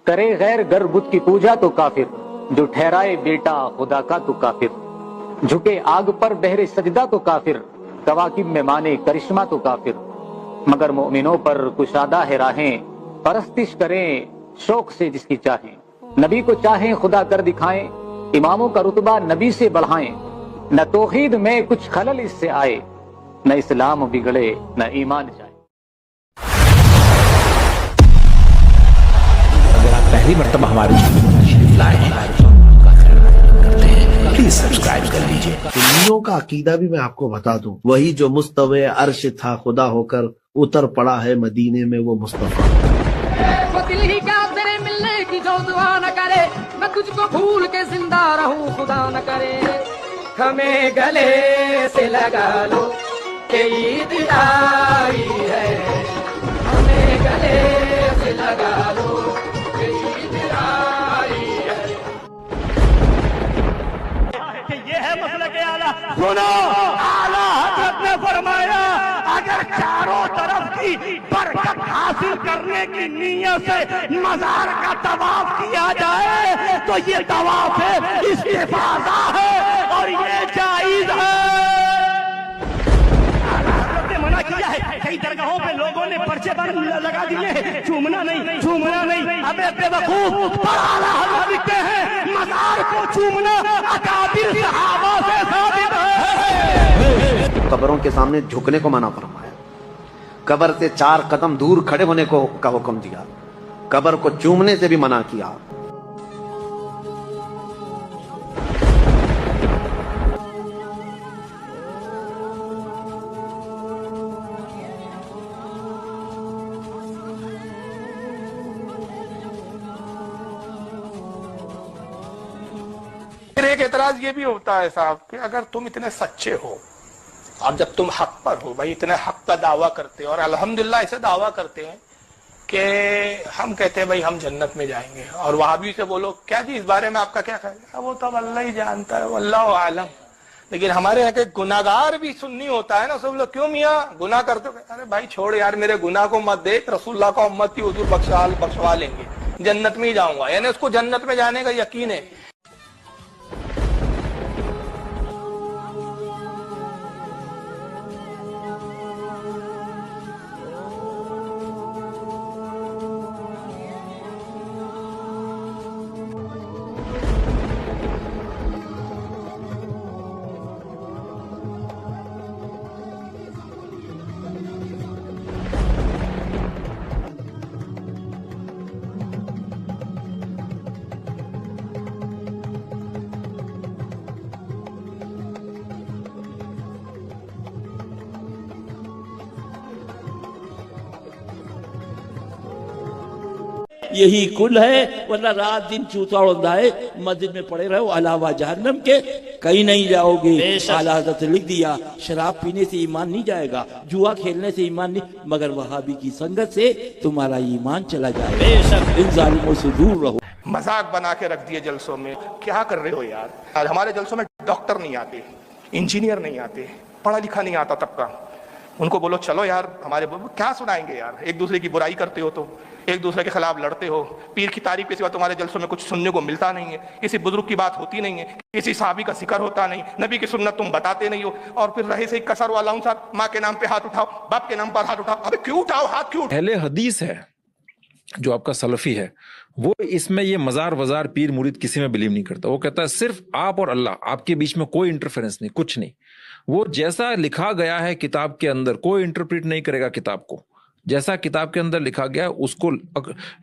کرے غیر گر بت کی پوجا تو کافر, جو ٹھہرائے بیٹا خدا کا تو کافر, جھکے آگ پر بہرے سجدہ تو کافر, کواکب میں مانے کرشمہ تو کافر, مگر مومنوں پر کشادہ ہے راہیں, پرستش کریں شوق سے جس کی چاہیں, نبی کو چاہیں خدا کر دکھائیں, اماموں کا رتبہ نبی سے بڑھائیں, نہ توحید میں کچھ خلل اس سے آئے, نہ اسلام بگڑے نہ ایمان جائے. اگر آپ پہلی مرتبہ ہمارے چینل پر تشریف لائے ہیں, ہمارے پروگرام کا خیال کرتے ہیں, پلیز سبسکرائب کر لیجئے. سنیوں کا عقیدہ بھی میں آپ کو بتا دوں, وہی جو مستوی عرش تھا خدا ہو کر اتر پڑا ہے مدینے میں وہ مصطفیٰ. وہ دل ہی کیا تیرے ملنے کی جو دعا نہ کرے, میں تجھ کو بھول کے زندہ رہوں خدا نہ کرے. ہمیں گلے سے لگا لو کہ عید آئی ہے, ہمیں گلے سے لگا لو کہ عید آئی ہے. کہ یہ ہے مسلک اعلیٰ. سنو, اعلیٰ حضرت نے فرمایا اگر چاروں طرف کی برکت حاصل کرنے کی نیت سے مزار کا طواف کیا جائے تو یہ طواف ہے, استفاضہ ہے اور یہ جائز ہے. حضرت نے منع کیا ہے, کئی درگاہوں پہ لوگوں نے پرچے پر لگا دیے ہیں, چومنا نہیں, چومنا نہیں. ابے بے وقوف, پر اعلیٰ حضرت لکھتے ہیں مزار کو چومنا اکابر صحابہ سے ثابت ہے. قبروں کے سامنے جھکنے کو منع فرمایا, قبر سے 4 قدم دور کھڑے ہونے کا حکم دیا, قبر کو چومنے سے بھی منع کیا. پھر ایک اعتراض یہ بھی ہوتا ہے صاحب کہ اگر تم اتنے سچے ہو اور جب تم حق پر ہو, بھائی اتنے حق کا دعویٰ کرتے ہو اور الحمدللہ اسے دعویٰ کرتے ہیں کہ ہم کہتے ہیں بھائی ہم جنت میں جائیں گے, اور وہابی سے بولو کیا جی اس بارے میں آپ کا کیا خیال ہے, وہ تو اللہ ہی جانتا ہے, واللہ عالم. لیکن ہمارے یہاں کے گناہگار بھی سنی ہوتا ہے نا, سب لوگ کیوں میاں گناہ کرتے ہو, ارے بھائی چھوڑ یار میرے گناہ کو مت دیکھ, رسول اللہ کا امتی حضور بخشوا لیں گے, جنت میں ہی جاؤں گا, یعنی اس کو جنت میں جانے کا یقین ہے. یہی کل ہے, ورنہ رات دن چوتا اڑائے مسجد میں پڑے رہو علاوہ جہنم کے, کہیں نہیں جاؤ گے. اعلیٰ حضرت نے لکھ دیا شراب پینے سے ایمان نہیں جائے گا, جوا کھیلنے سے ایمان نہیں, مگر وہابی کی سنگت سے تمہارا ایمان چلا جائے گا. ان ظالموں سے دور رہو. مذاق بنا کے رکھ دیے جلسوں میں, کیا کر رہے ہو یار. ہمارے جلسوں میں ڈاکٹر نہیں آتے, انجینئر نہیں آتے, پڑھا لکھا نہیں آتا طبقہ, ان کو بولو چلو یار ہمارے کیا سنائیں گے یار, ایک دوسرے کی برائی کرتے ہو تو ایک دوسرے کے خلاف لڑتے ہو, پیر کی تعریف کے سوا تمہارے جلسوں میں کچھ سننے کو ملتا نہیں ہے, کسی بزرگ کی بات ہوتی نہیں ہے, کسی صحابی کا ذکر ہوتا نہیں, نبی کی سنت تم بتاتے نہیں ہو, اور پھر رہے سے ایک کسر والا ہوں صاحب, ماں کے نام پہ ہاتھ اٹھاؤ, باپ کے نام پر ہاتھ اٹھاؤ. ابے کیوں اٹھاؤ ہاتھ, کیوں؟ اہل حدیث ہے جو آپ کا سلفی ہے, وہ اس میں یہ مزار وزار پیر مرید کسی میں بلیو نہیں کرتا. وہ کہتا ہے صرف آپ اور اللہ, آپ کے بیچ میں کوئی انٹرفیرنس نہیں, کچھ نہیں. وہ جیسا لکھا گیا ہے کتاب کے اندر, کوئی انٹرپریٹ نہیں کرے گا کتاب کو, جیسا کتاب کے اندر لکھا گیا اس کو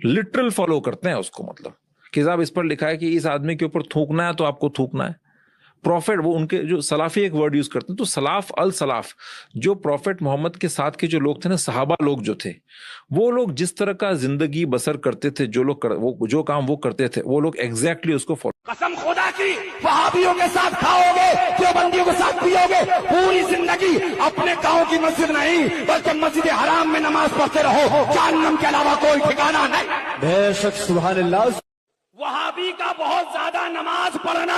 لٹرل فالو کرتے ہیں اس کو. مطلب کتاب اس پر لکھا ہے کہ اس آدمی کے اوپر تھوکنا ہے تو آپ کو تھوکنا ہے. پروفٹ, وہ ان کے جو سلافی ایک ورڈ یوز کرتے ہیں, تو سلاف السلاف, جو پروفٹ محمد کے ساتھ کے جو لوگ تھے نا, صحابہ لوگ جو تھے, وہ لوگ جس طرح کا زندگی بسر کرتے تھے, جو لوگ جو کام وہ کرتے تھے, وہ لوگ ایگزیکٹلی اس کو فالو. قسم خدا کی, وہابیوں کے ساتھ کھاؤ گے, دیوبندیوں کے ساتھ پیو گے, پوری زندگی اپنے گاؤں کی مسجد نہیں بلکہ مسجد حرام میں نماز پڑھتے رہو, جہنم کے علاوہ کوئی ٹھکانہ نہیں. بے شک سبحان اللہ. وہابی کا بہت زیادہ نماز پڑھنا,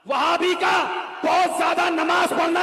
وہابی کا بہت زیادہ نماز پڑھنا,